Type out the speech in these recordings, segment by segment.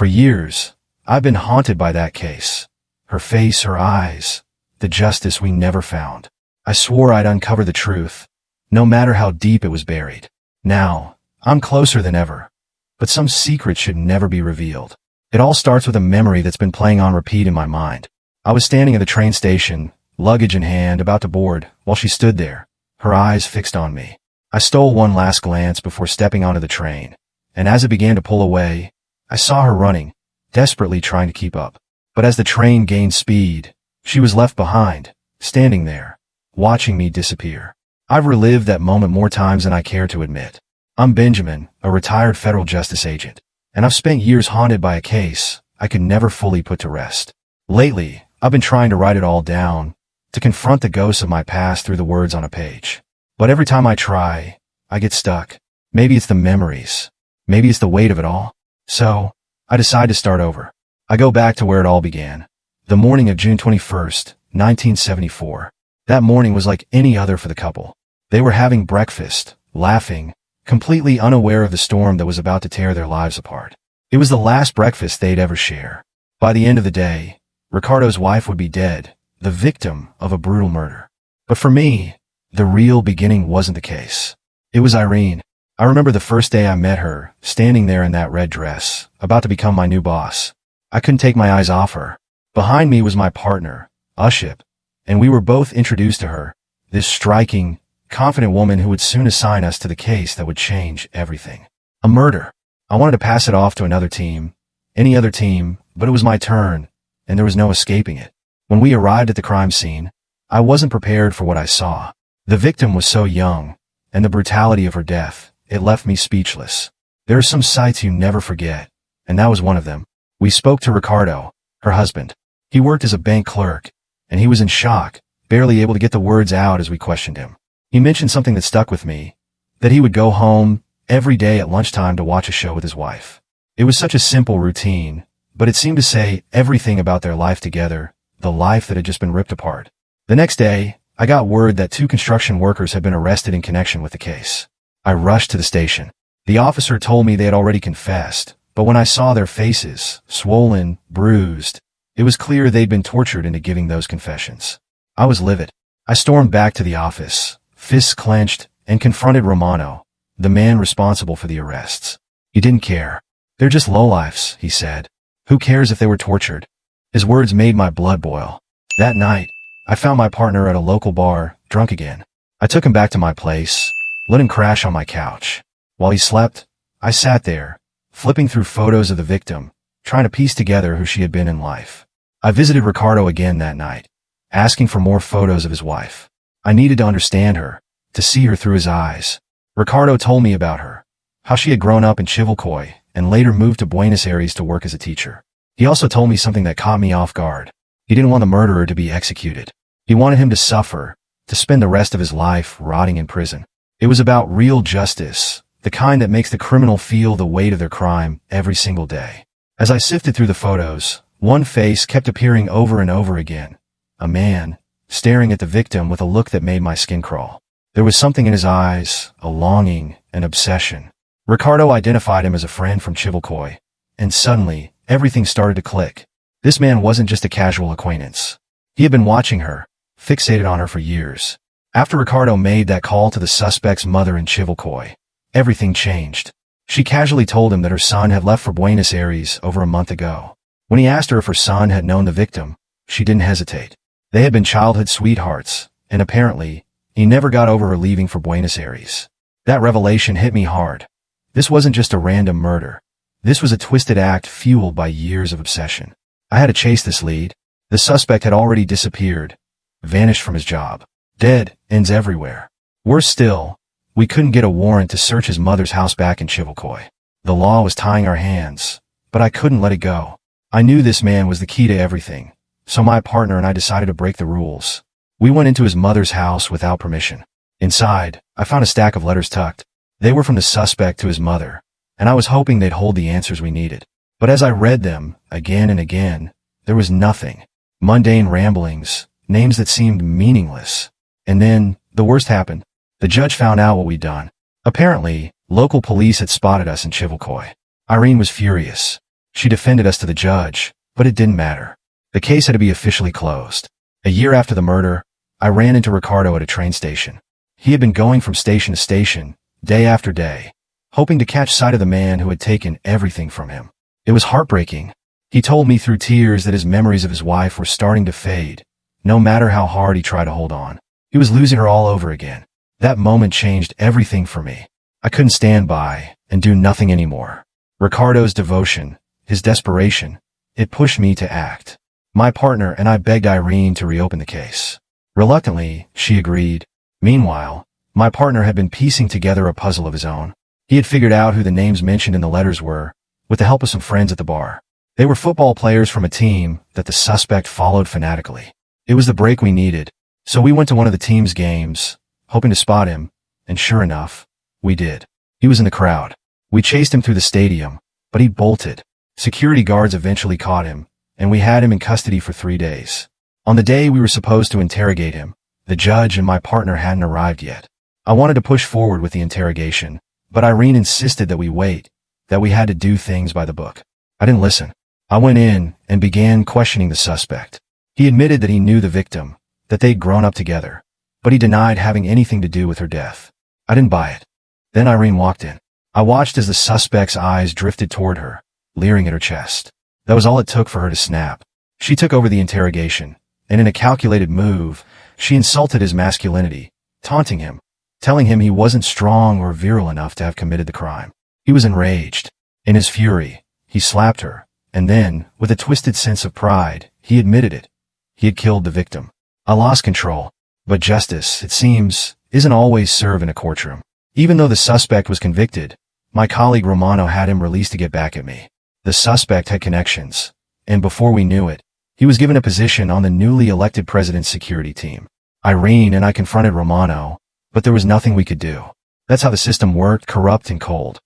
For years, I've been haunted by that case. Her face, her eyes, the justice we never found. I swore I'd uncover the truth, no matter how deep it was buried. Now, I'm closer than ever. But some secret should never be revealed. It all starts with a memory that's been playing on repeat in my mind. I was standing at the train station, luggage in hand, about to board, while she stood there, her eyes fixed on me. I stole one last glance before stepping onto the train, and as it began to pull away, I saw her running, desperately trying to keep up. But as the train gained speed, she was left behind, standing there, watching me disappear. I've relived that moment more times than I care to admit. I'm Benjamin, a retired federal justice agent, and I've spent years haunted by a case I could never fully put to rest. Lately, I've been trying to write it all down, to confront the ghosts of my past through the words on a page. But every time I try, I get stuck. Maybe it's the memories. Maybe it's the weight of it all. So, I decide to start over. I go back to where it all began. The morning of June 21st, 1974. That morning was like any other for the couple. They were having breakfast, laughing, completely unaware of the storm that was about to tear their lives apart. It was the last breakfast they'd ever share. By the end of the day, Ricardo's wife would be dead, the victim of a brutal murder. But for me, the real beginning wasn't the case. It was Irene. I remember the first day I met her, standing there in that red dress, about to become my new boss. I couldn't take my eyes off her. Behind me was my partner, Uship, and we were both introduced to her, this striking, confident woman who would soon assign us to the case that would change everything. A murder. I wanted to pass it off to another team, any other team, but it was my turn, and there was no escaping it. When we arrived at the crime scene, I wasn't prepared for what I saw. The victim was so young, and the brutality of her death, it left me speechless. There are some sights you never forget, and that was one of them. We spoke to Ricardo, her husband. He worked as a bank clerk, and he was in shock, barely able to get the words out as we questioned him. He mentioned something that stuck with me, that he would go home every day at lunchtime to watch a show with his wife. It was such a simple routine, but it seemed to say everything about their life together, the life that had just been ripped apart. The next day, I got word that 2 construction workers had been arrested in connection with the case. I rushed to the station. The officer told me they had already confessed, but when I saw their faces, swollen, bruised, it was clear they'd been tortured into giving those confessions. I was livid. I stormed back to the office, fists clenched, and confronted Romano, the man responsible for the arrests. He didn't care. They're just lowlifes, he said. Who cares if they were tortured? His words made my blood boil. That night, I found my partner at a local bar, drunk again. I took him back to my place, let him crash on my couch. While he slept, I sat there, flipping through photos of the victim, trying to piece together who she had been in life. I visited Ricardo again that night, asking for more photos of his wife. I needed to understand her, to see her through his eyes. Ricardo told me about her, how she had grown up in Chivilcoy and later moved to Buenos Aires to work as a teacher. He also told me something that caught me off guard. He didn't want the murderer to be executed. He wanted him to suffer, to spend the rest of his life rotting in prison. It was about real justice, the kind that makes the criminal feel the weight of their crime every single day. As I sifted through the photos, one face kept appearing over and over again. A man, staring at the victim with a look that made my skin crawl. There was something in his eyes, a longing, an obsession. Ricardo identified him as a friend from Chivilcoy, and suddenly, everything started to click. This man wasn't just a casual acquaintance. He had been watching her, fixated on her for years. After Ricardo made that call to the suspect's mother in Chivilcoy, everything changed. She casually told him that her son had left for Buenos Aires over a month ago. When he asked her if her son had known the victim, she didn't hesitate. They had been childhood sweethearts, and apparently, he never got over her leaving for Buenos Aires. That revelation hit me hard. This wasn't just a random murder. This was a twisted act fueled by years of obsession. I had to chase this lead. The suspect had already disappeared, vanished from his job. Dead ends everywhere. Worse still, we couldn't get a warrant to search his mother's house back in Chivilcoy. The law was tying our hands, but I couldn't let it go. I knew this man was the key to everything, so my partner and I decided to break the rules. We went into his mother's house without permission. Inside, I found a stack of letters tucked. They were from the suspect to his mother, and I was hoping they'd hold the answers we needed. But as I read them, again and again, there was nothing. Mundane ramblings, names that seemed meaningless. And then, the worst happened. The judge found out what we'd done. Apparently, local police had spotted us in Chivilcoy. Irene was furious. She defended us to the judge, but it didn't matter. The case had to be officially closed. A year after the murder, I ran into Ricardo at a train station. He had been going from station to station, day after day, hoping to catch sight of the man who had taken everything from him. It was heartbreaking. He told me through tears that his memories of his wife were starting to fade, no matter how hard he tried to hold on. He was losing her all over again. That moment changed everything for me. I couldn't stand by and do nothing anymore. Ricardo's devotion, his desperation, it pushed me to act. My partner and I begged Irene to reopen the case. Reluctantly, she agreed. Meanwhile, my partner had been piecing together a puzzle of his own. He had figured out who the names mentioned in the letters were, with the help of some friends at the bar. They were football players from a team that the suspect followed fanatically. It was the break we needed, so we went to one of the team's games, hoping to spot him, and sure enough, we did. He was in the crowd. We chased him through the stadium, but he bolted. Security guards eventually caught him, and we had him in custody for 3 days. On the day we were supposed to interrogate him, the judge and my partner hadn't arrived yet. I wanted to push forward with the interrogation, but Irene insisted that we wait, that we had to do things by the book. I didn't listen. I went in and began questioning the suspect. He admitted that he knew the victim, that they'd grown up together, but he denied having anything to do with her death. I didn't buy it. Then Irene walked in. I watched as the suspect's eyes drifted toward her, leering at her chest. That was all it took for her to snap. She took over the interrogation, and in a calculated move, she insulted his masculinity, taunting him, telling him he wasn't strong or virile enough to have committed the crime. He was enraged. In his fury, he slapped her, and then, with a twisted sense of pride, he admitted it. He had killed the victim. I lost control. But justice, it seems, isn't always served in a courtroom. Even though the suspect was convicted, my colleague Romano had him released to get back at me. The suspect had connections, and before we knew it, he was given a position on the newly elected president's security team. Irene and I confronted Romano, but there was nothing we could do. That's how the system worked, corrupt and cold.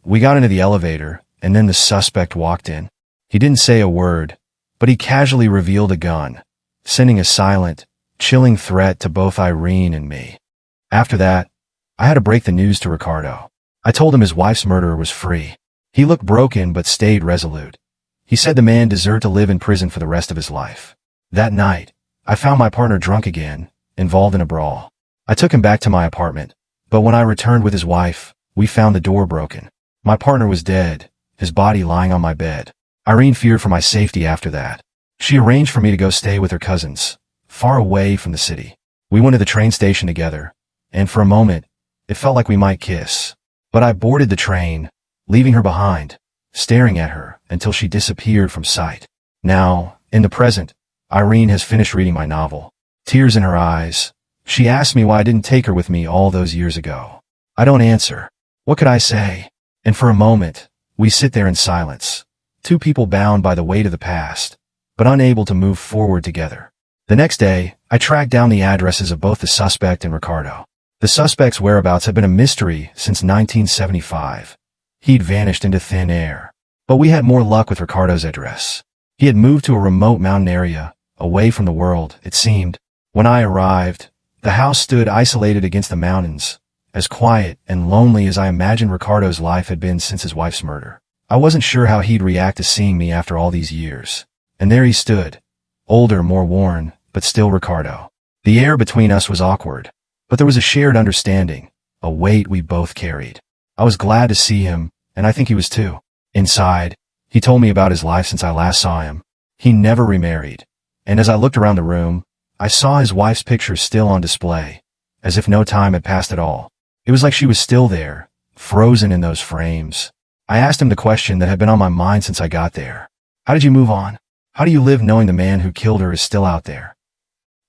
We got into the elevator, and then the suspect walked in. He didn't say a word, but he casually revealed a gun, sending a silent, chilling threat to both Irene and me. After that, I had to break the news to Ricardo. I told him his wife's murderer was free. He looked broken but stayed resolute. He said the man deserved to live in prison for the rest of his life. That night, I found my partner drunk again, involved in a brawl. I took him back to my apartment, but when I returned with his wife, we found the door broken. My partner was dead, his body lying on my bed. Irene feared for my safety after that. She arranged for me to go stay with her cousins, far away from the city. We went to the train station together, and for a moment, it felt like we might kiss. But I boarded the train, leaving her behind, staring at her until she disappeared from sight. Now, in the present, Irene has finished reading my novel. Tears in her eyes, she asked me why I didn't take her with me all those years ago. I don't answer. What could I say? And for a moment, we sit there in silence, two people bound by the weight of the past, but unable to move forward together. The next day, I tracked down the addresses of both the suspect and Ricardo. The suspect's whereabouts had been a mystery since 1975. He'd vanished into thin air. But we had more luck with Ricardo's address. He had moved to a remote mountain area, away from the world, it seemed. When I arrived, the house stood isolated against the mountains, as quiet and lonely as I imagined Ricardo's life had been since his wife's murder. I wasn't sure how he'd react to seeing me after all these years. And there he stood, older, more worn, but still Ricardo. The air between us was awkward, but there was a shared understanding, a weight we both carried. I was glad to see him, and I think he was too. Inside, he told me about his life since I last saw him. He never remarried, and as I looked around the room, I saw his wife's picture still on display, as if no time had passed at all. It was like she was still there, frozen in those frames. I asked him the question that had been on my mind since I got there. How did you move on? How do you live knowing the man who killed her is still out there?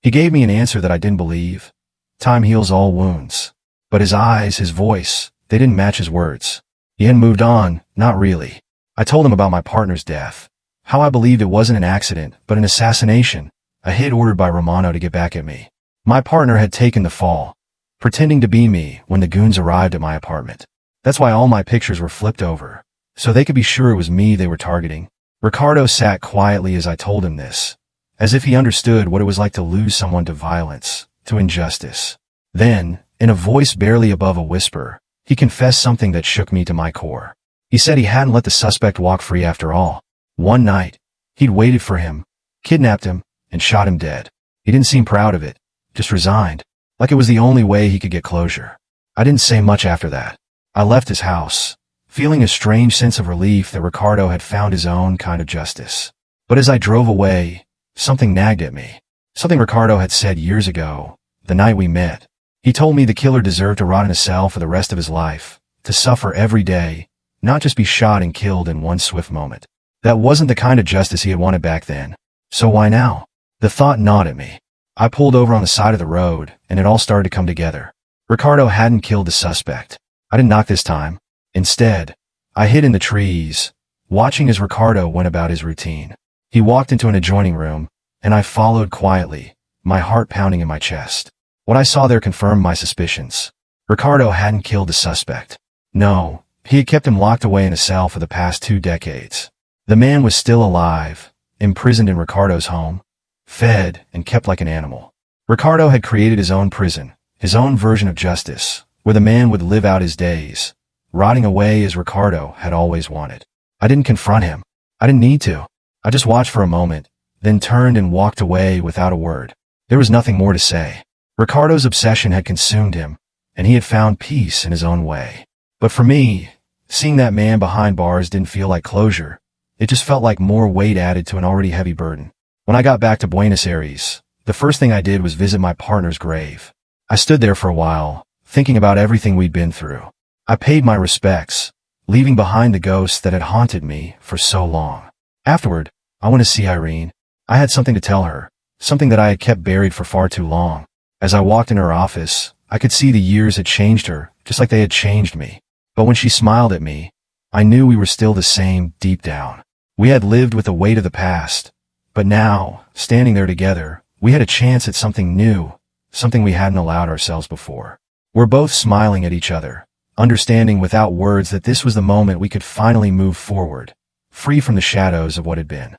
He gave me an answer that I didn't believe. Time heals all wounds. But his eyes, his voice, they didn't match his words. He hadn't moved on, not really. I told him about my partner's death, how I believed it wasn't an accident, but an assassination, a hit ordered by Romano to get back at me. My partner had taken the fall, pretending to be me when the goons arrived at my apartment. That's why all my pictures were flipped over, so they could be sure it was me they were targeting. Ricardo sat quietly as I told him this, as if he understood what it was like to lose someone to violence, to injustice. Then, in a voice barely above a whisper, he confessed something that shook me to my core. He said he hadn't let the suspect walk free after all. One night, he'd waited for him, kidnapped him, and shot him dead. He didn't seem proud of it, just resigned, like it was the only way he could get closure. I didn't say much after that. I left his house, feeling a strange sense of relief that Ricardo had found his own kind of justice. But as I drove away, something nagged at me. Something Ricardo had said years ago, the night we met. He told me the killer deserved to rot in a cell for the rest of his life, to suffer every day, not just be shot and killed in one swift moment. That wasn't the kind of justice he had wanted back then. So why now? The thought gnawed at me. I pulled over on the side of the road, and it all started to come together. Ricardo hadn't killed the suspect. I didn't knock this time. Instead, I hid in the trees, watching as Ricardo went about his routine. He walked into an adjoining room, and I followed quietly, my heart pounding in my chest. What I saw there confirmed my suspicions. Ricardo hadn't killed the suspect. No, he had kept him locked away in a cell for the past 2 decades. The man was still alive, imprisoned in Ricardo's home, fed and kept like an animal. Ricardo had created his own prison, his own version of justice, where the man would live out his days, rotting away as Ricardo had always wanted. I didn't confront him. I didn't need to. I just watched for a moment, then turned and walked away without a word. There was nothing more to say. Ricardo's obsession had consumed him, and he had found peace in his own way. But for me, seeing that man behind bars didn't feel like closure. It just felt like more weight added to an already heavy burden. When I got back to Buenos Aires, the first thing I did was visit my partner's grave. I stood there for a while, thinking about everything we'd been through. I paid my respects, leaving behind the ghosts that had haunted me for so long. Afterward, I went to see Irene. I had something to tell her, something that I had kept buried for far too long. As I walked in her office, I could see the years had changed her, just like they had changed me. But when she smiled at me, I knew we were still the same deep down. We had lived with the weight of the past, but now, standing there together, we had a chance at something new, something we hadn't allowed ourselves before. We're both smiling at each other, understanding without words that this was the moment we could finally move forward, free from the shadows of what had been.